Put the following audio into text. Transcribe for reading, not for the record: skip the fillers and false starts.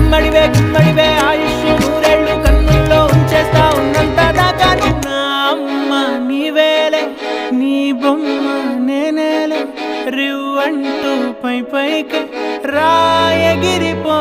గుమ్మడివే ఆయుష్ నూరేళ్ళు కన్నుల్లో ఉంచేస్తా ఉన్నంత దాకా నా అమ్మ నీవేలే నీ బొమ్మ నేనేలే రివ్వంటూ పైకి రాయగిరిపో